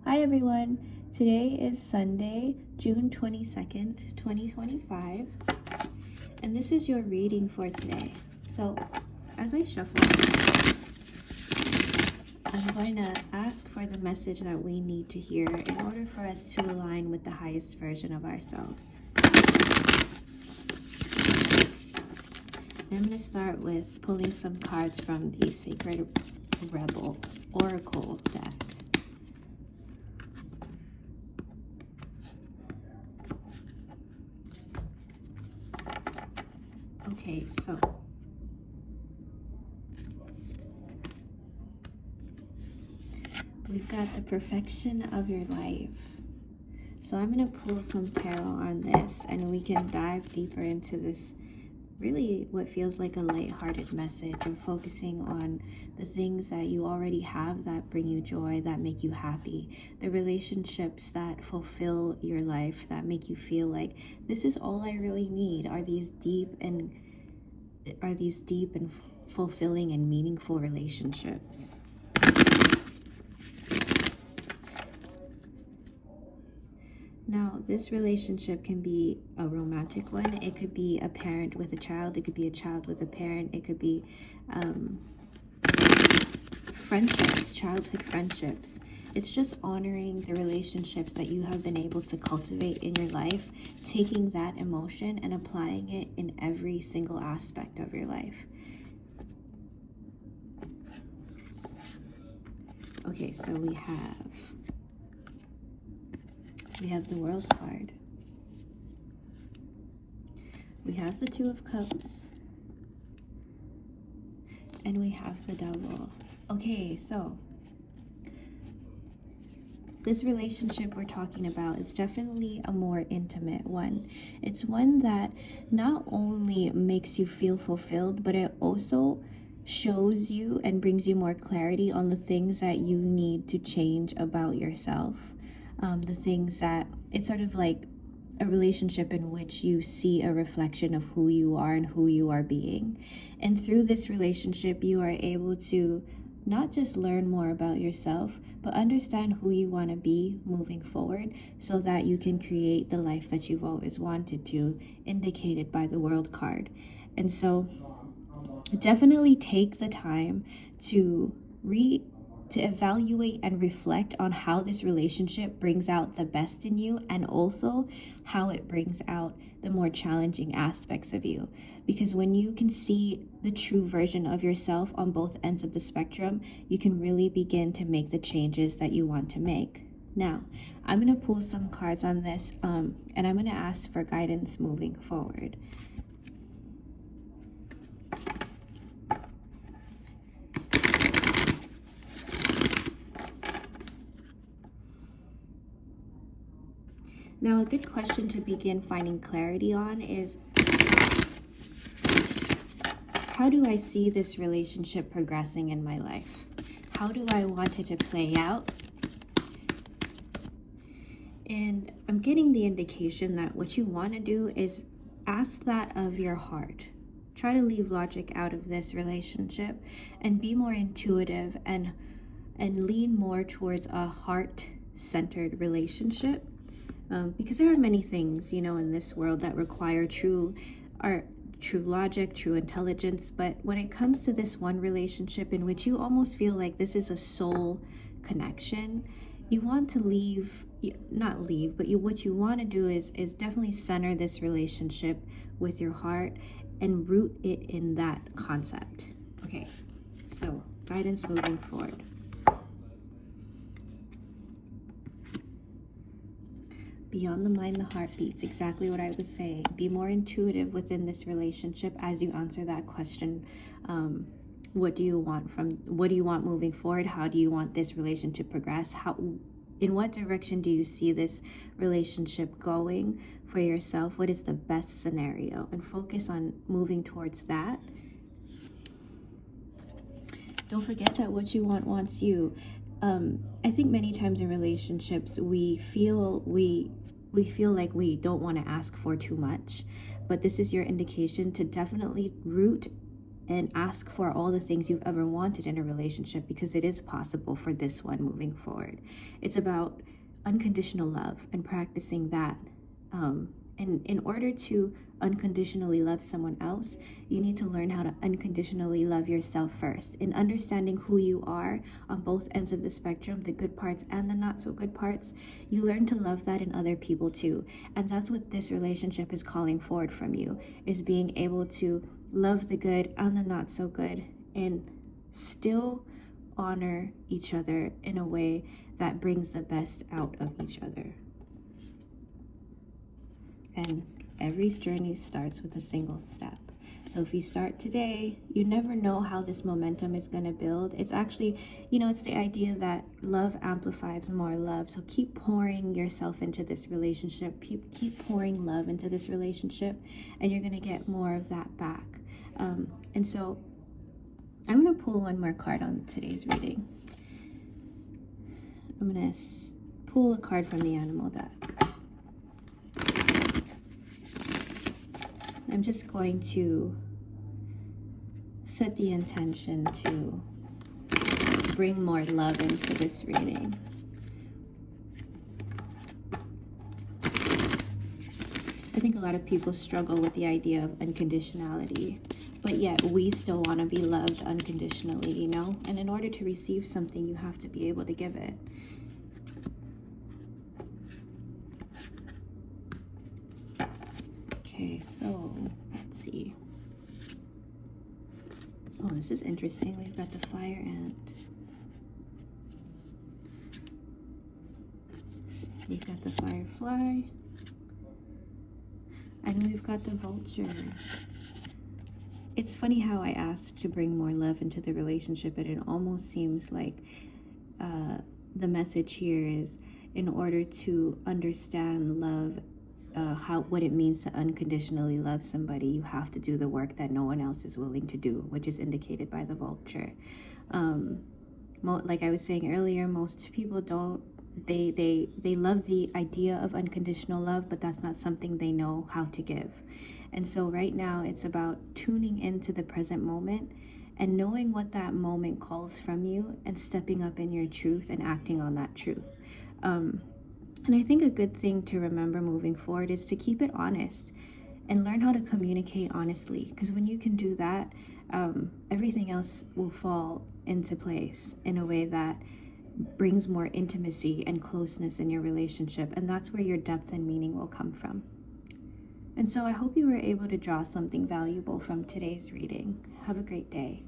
Hi everyone. Today is Sunday, June 22nd, 2025, and this is your reading for today. So, as I shuffle, I'm going to ask for the message that we need to hear in order for us to align with the highest version of ourselves. I'm going to start with pulling some cards from the Sacred Rebel Oracle deck. Okay, so we've got the perfection of your life. So I'm going to pull some tarot on this and we can dive deeper into this, really what feels like a lighthearted message of focusing on the things that you already have that bring you joy, that make you happy, the relationships that fulfill your life, that make you feel like this is all I really need, are these deep and fulfilling and meaningful relationships. Now, this relationship can be a romantic one. It could be a parent with a child. It could be a child with a parent. It could be friendships, childhood friendships. It's just honoring the relationships that you have been able to cultivate in your life, taking that emotion and applying it in every single aspect of your life. Okay, so we have the World card. We have the Two of Cups. And we have the Devil. Okay, so this relationship we're talking about is definitely a more intimate one. It's one that not only makes you feel fulfilled, but it also shows you and brings you more clarity on the things that you need to change about yourself. The things that, it's sort of like a relationship in which you see a reflection of who you are and who you are being. And through this relationship, you are able to not just learn more about yourself, but understand who you want to be moving forward so that you can create the life that you've always wanted to, indicated by the World card. And so definitely take the time to evaluate and reflect on how this relationship brings out the best in you, and also how it brings out the more challenging aspects of you. Because when you can see the true version of yourself on both ends of the spectrum, you can really begin to make the changes that you want to make. Now, I'm going to pull some cards on this, and I'm going to ask for guidance moving forward. Now, a good question to begin finding clarity on is, how do I see this relationship progressing in my life? How do I want it to play out? And I'm getting the indication that what you want to do is ask that of your heart. Try to leave logic out of this relationship and be more intuitive and lean more towards a heart-centered relationship. Because there are many things, in this world that require true logic, true intelligence. But when it comes to this one relationship in which you almost feel like this is a soul connection, you want to what you want to do is definitely center this relationship with your heart and root it in that concept. Okay, so guidance moving forward. Beyond the mind, the heart beats. Exactly what I was saying. Be more intuitive within this relationship as you answer that question. What do you want moving forward? How do you want this relationship to progress? In what direction do you see this relationship going for yourself? What is the best scenario? And focus on moving towards that. Don't forget that what you want wants you. I think many times in relationships we feel like we don't want to ask for too much, but this is your indication to definitely root and ask for all the things you've ever wanted in a relationship, because it is possible for this one moving forward. It's about unconditional love and practicing that. And in order to unconditionally love someone else, you need to learn how to unconditionally love yourself first. In understanding who you are on both ends of the spectrum, the good parts and the not so good parts, you learn to love that in other people too. And that's what this relationship is calling forward from you, is being able to love the good and the not so good, and still honor each other in a way that brings the best out of each other. And every journey starts with a single step. So if you start today, you never know how this momentum is going to build. It's actually, it's the idea that love amplifies more love. So keep pouring yourself into this relationship. Keep pouring love into this relationship, and you're going to get more of that back. And so I'm going to pull one more card on today's reading. I'm going to pull a card from the animal deck. I'm just going to set the intention to bring more love into this reading. I think a lot of people struggle with the idea of unconditionality, but yet we still want to be loved unconditionally, And in order to receive something, you have to be able to give it. Okay, so let's see. Oh, this is interesting. We've got the fire ant. We've got the firefly. And we've got the vulture. It's funny how I asked to bring more love into the relationship, and it almost seems like the message here is, in order to understand love, what it means to unconditionally love somebody, you have to do the work that no one else is willing to do, which is indicated by the vulture. Like I was saying earlier, most people don't. They love the idea of unconditional love, but that's not something they know how to give. And so right now it's about tuning into the present moment and knowing what that moment calls from you, and stepping up in your truth and acting on that truth. And I think a good thing to remember moving forward is to keep it honest and learn how to communicate honestly, because when you can do that, everything else will fall into place in a way that brings more intimacy and closeness in your relationship, and that's where your depth and meaning will come from. And so I hope you were able to draw something valuable from today's reading. Have a great day.